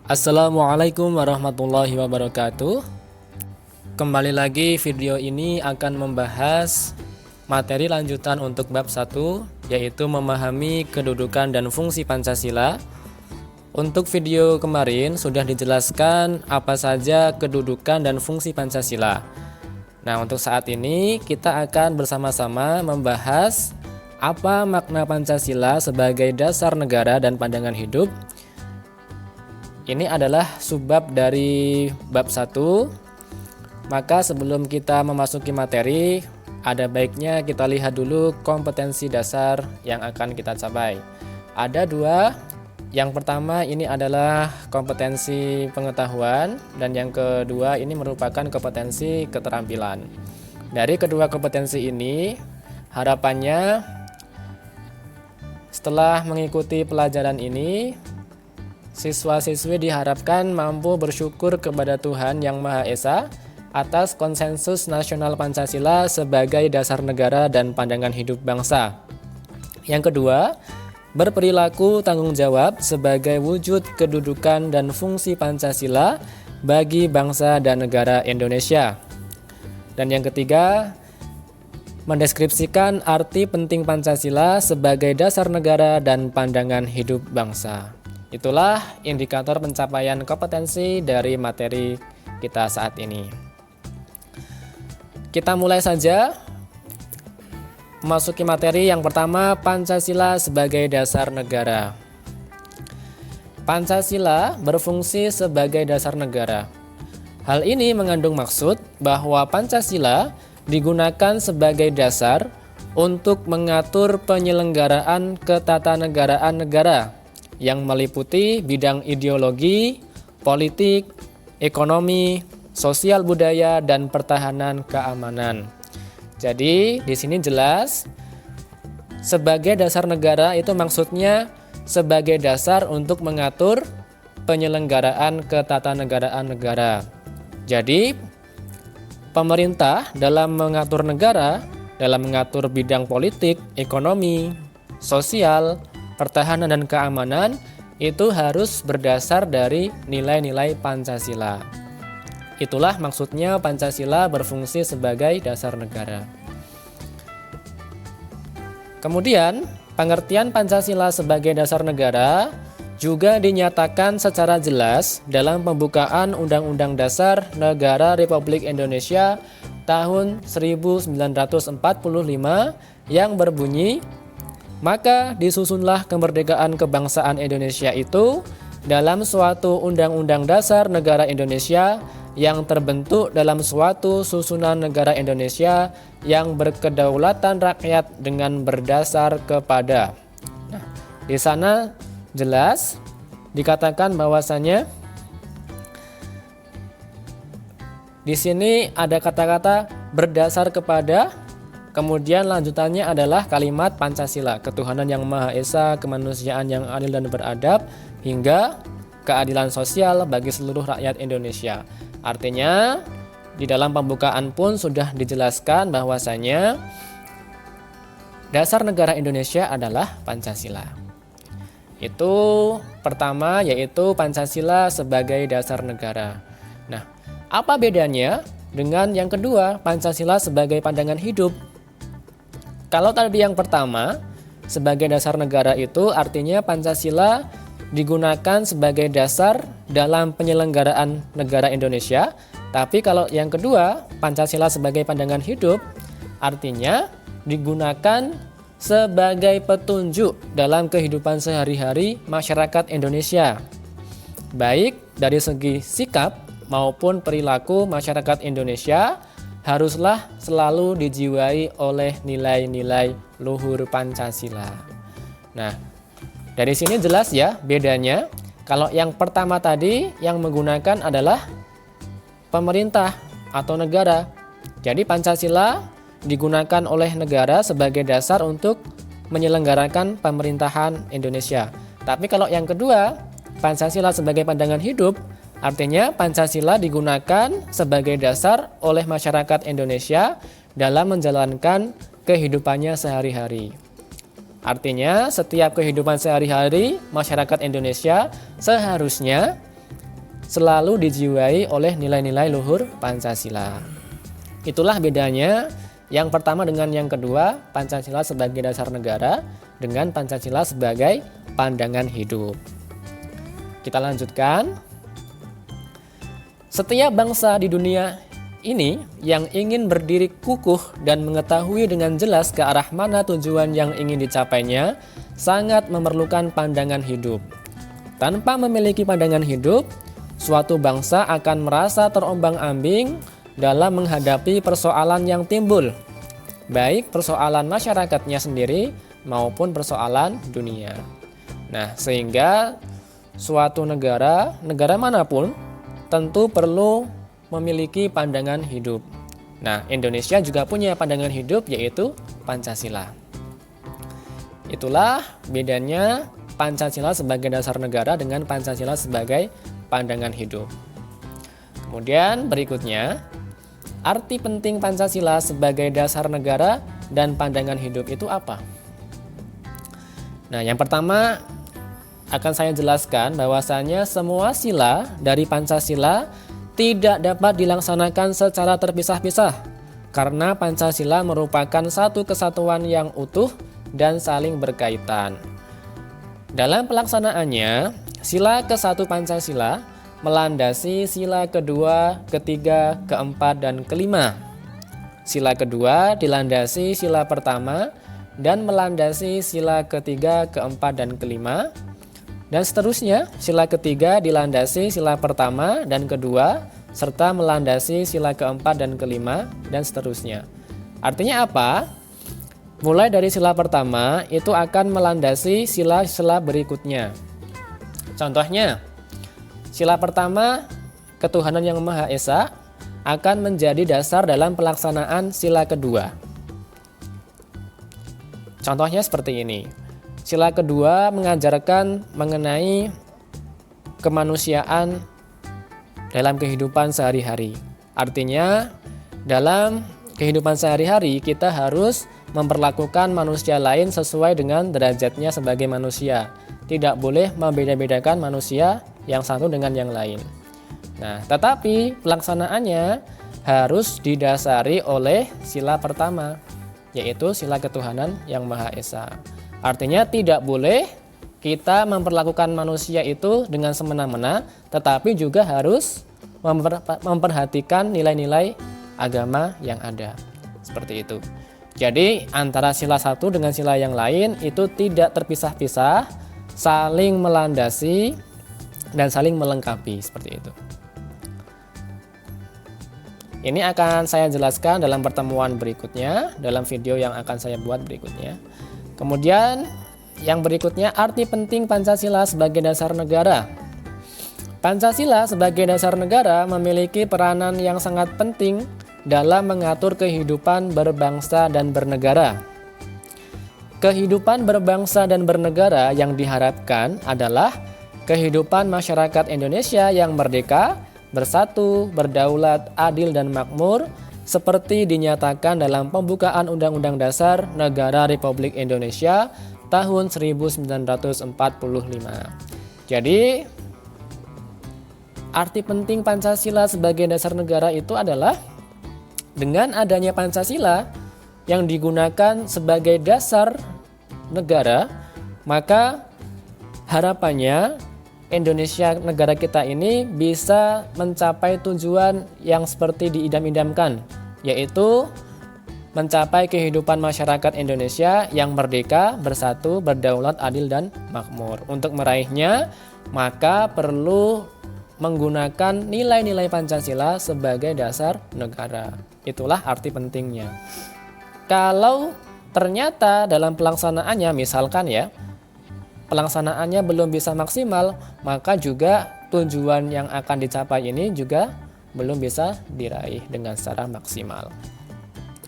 Assalamualaikum warahmatullahi wabarakatuh. Kembali lagi, video ini akan membahas materi lanjutan untuk bab 1, yaitu memahami kedudukan dan fungsi Pancasila. Untuk video kemarin sudah dijelaskan apa saja kedudukan dan fungsi Pancasila. Nah, untuk saat ini kita akan bersama-sama membahas apa makna Pancasila sebagai dasar negara dan pandangan hidup. Ini adalah subbab dari bab 1. Maka sebelum kita memasuki materi, ada baiknya kita lihat dulu kompetensi dasar yang akan kita capai. Ada dua. Yang pertama ini adalah kompetensi pengetahuan, dan yang kedua ini merupakan kompetensi keterampilan. Dari kedua kompetensi ini, harapannya setelah mengikuti pelajaran ini, siswa-siswi diharapkan mampu bersyukur kepada Tuhan Yang Maha Esa atas konsensus nasional Pancasila sebagai dasar negara dan pandangan hidup bangsa. Yang kedua, berperilaku tanggung jawab sebagai wujud kedudukan dan fungsi Pancasila bagi bangsa dan negara Indonesia. Dan yang ketiga, mendeskripsikan arti penting Pancasila sebagai dasar negara dan pandangan hidup bangsa. Itulah indikator pencapaian kompetensi dari materi kita saat ini. Kita mulai saja memasuki materi yang pertama, Pancasila sebagai dasar negara. Pancasila berfungsi sebagai dasar negara. Hal ini mengandung maksud bahwa Pancasila digunakan sebagai dasar untuk mengatur penyelenggaraan ketatanegaraan negara yang meliputi bidang ideologi, politik, ekonomi, sosial budaya, dan pertahanan keamanan. Jadi di sini jelas sebagai dasar negara itu maksudnya sebagai dasar untuk mengatur penyelenggaraan ketatanegaraan negara. Jadi pemerintah dalam mengatur negara, dalam mengatur bidang politik, ekonomi, sosial, pertahanan dan keamanan itu harus berdasar dari nilai-nilai Pancasila. Itulah maksudnya Pancasila berfungsi sebagai dasar negara. Kemudian, pengertian Pancasila sebagai dasar negara juga dinyatakan secara jelas dalam pembukaan Undang-Undang Dasar Negara Republik Indonesia tahun 1945 yang berbunyi, maka disusunlah kemerdekaan kebangsaan Indonesia itu dalam suatu Undang-Undang Dasar Negara Indonesia yang terbentuk dalam suatu susunan negara Indonesia yang berkedaulatan rakyat dengan berdasar kepada. Nah, di sana jelas dikatakan bahwasanya di sini ada kata-kata berdasar kepada. Kemudian lanjutannya adalah kalimat Pancasila, ketuhanan yang Maha Esa, kemanusiaan yang adil dan beradab, hingga keadilan sosial bagi seluruh rakyat Indonesia. Artinya, di dalam pembukaan pun sudah dijelaskan bahwasanya dasar negara Indonesia adalah Pancasila. Itu pertama, yaitu Pancasila sebagai dasar negara. Nah, apa bedanya dengan yang kedua, Pancasila sebagai pandangan hidup? Kalau tadi yang pertama, sebagai dasar negara itu artinya Pancasila digunakan sebagai dasar dalam penyelenggaraan negara Indonesia. Tapi kalau yang kedua, Pancasila sebagai pandangan hidup, artinya digunakan sebagai petunjuk dalam kehidupan sehari-hari masyarakat Indonesia. Baik dari segi sikap maupun perilaku masyarakat Indonesia haruslah selalu dijiwai oleh nilai-nilai luhur Pancasila. Nah, dari sini jelas ya bedanya. Kalau yang pertama tadi yang menggunakan adalah pemerintah atau negara. Jadi Pancasila digunakan oleh negara sebagai dasar untuk menyelenggarakan pemerintahan Indonesia. Tapi kalau yang kedua, Pancasila sebagai pandangan hidup, artinya Pancasila digunakan sebagai dasar oleh masyarakat Indonesia dalam menjalankan kehidupannya sehari-hari. Artinya setiap kehidupan sehari-hari masyarakat Indonesia seharusnya selalu dijiwai oleh nilai-nilai luhur Pancasila. Itulah bedanya yang pertama dengan yang kedua, Pancasila sebagai dasar negara dengan Pancasila sebagai pandangan hidup. Kita lanjutkan. Setiap bangsa di dunia ini yang ingin berdiri kukuh dan mengetahui dengan jelas ke arah mana tujuan yang ingin dicapainya sangat memerlukan pandangan hidup. Tanpa memiliki pandangan hidup, suatu bangsa akan merasa terombang-ambing dalam menghadapi persoalan yang timbul, baik persoalan masyarakatnya sendiri maupun persoalan dunia. Nah, sehingga suatu negara manapun tentu perlu memiliki pandangan hidup. Nah, Indonesia juga punya pandangan hidup, yaitu Pancasila. Itulah bedanya Pancasila sebagai dasar negara dengan Pancasila sebagai pandangan hidup. Kemudian berikutnya, arti penting Pancasila sebagai dasar negara dan pandangan hidup itu apa? Nah, yang pertama akan saya jelaskan bahwasanya semua sila dari Pancasila tidak dapat dilaksanakan secara terpisah-pisah karena Pancasila merupakan satu kesatuan yang utuh dan saling berkaitan. Dalam pelaksanaannya, sila ke-1 Pancasila melandasi sila kedua, ketiga, keempat, dan kelima. Sila kedua dilandasi sila pertama dan melandasi sila ketiga, keempat, dan kelima. Dan seterusnya, sila ketiga dilandasi sila pertama dan kedua, serta melandasi sila keempat dan kelima, dan seterusnya. Artinya apa? Mulai dari sila pertama, itu akan melandasi sila-sila berikutnya. Contohnya, sila pertama, ketuhanan yang Maha Esa, akan menjadi dasar dalam pelaksanaan sila kedua. Contohnya seperti ini. Sila kedua mengajarkan mengenai kemanusiaan dalam kehidupan sehari-hari. Artinya, dalam kehidupan sehari-hari kita harus memperlakukan manusia lain sesuai dengan derajatnya sebagai manusia. Tidak boleh membeda-bedakan manusia yang satu dengan yang lain. Nah, tetapi pelaksanaannya harus didasari oleh sila pertama, yaitu sila ketuhanan yang Maha Esa. Artinya tidak boleh kita memperlakukan manusia itu dengan semena-mena, tetapi juga harus memperhatikan nilai-nilai agama yang ada. Seperti itu. Jadi antara sila satu dengan sila yang lain itu tidak terpisah-pisah, saling melandasi dan saling melengkapi, seperti itu. Ini akan saya jelaskan dalam pertemuan berikutnya, dalam video yang akan saya buat berikutnya. Kemudian yang berikutnya, arti penting Pancasila sebagai dasar negara. Pancasila sebagai dasar negara memiliki peranan yang sangat penting dalam mengatur kehidupan berbangsa dan bernegara. Kehidupan berbangsa dan bernegara yang diharapkan adalah kehidupan masyarakat Indonesia yang merdeka, bersatu, berdaulat, adil, dan makmur, seperti dinyatakan dalam pembukaan Undang-Undang Dasar Negara Republik Indonesia tahun 1945. Jadi, arti penting Pancasila sebagai dasar negara itu adalah dengan adanya Pancasila yang digunakan sebagai dasar negara, maka harapannya Indonesia, negara kita ini, bisa mencapai tujuan yang seperti diidam-idamkan, yaitu mencapai kehidupan masyarakat Indonesia yang merdeka, bersatu, berdaulat, adil, dan makmur. Untuk meraihnya, maka perlu menggunakan nilai-nilai Pancasila sebagai dasar negara. Itulah arti pentingnya. Kalau ternyata dalam pelaksanaannya, misalkan ya, pelaksanaannya belum bisa maksimal, maka juga tujuan yang akan dicapai ini juga belum bisa diraih dengan secara maksimal.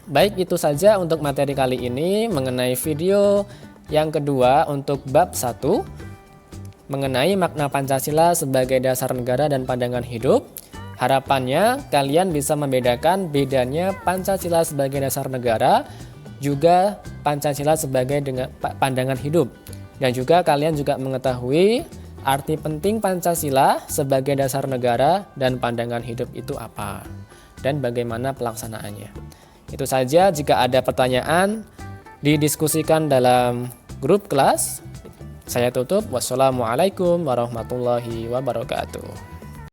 Baik, itu saja untuk materi kali ini mengenai video yang kedua untuk bab 1 mengenai makna Pancasila sebagai dasar negara dan pandangan hidup. Harapannya kalian bisa membedakan bedanya Pancasila sebagai dasar negara juga Pancasila sebagai pandangan hidup. Dan juga kalian juga mengetahui arti penting Pancasila sebagai dasar negara dan pandangan hidup itu apa, dan bagaimana pelaksanaannya. Itu saja, jika ada pertanyaan didiskusikan dalam grup kelas. Saya tutup. Wassalamualaikum warahmatullahi wabarakatuh.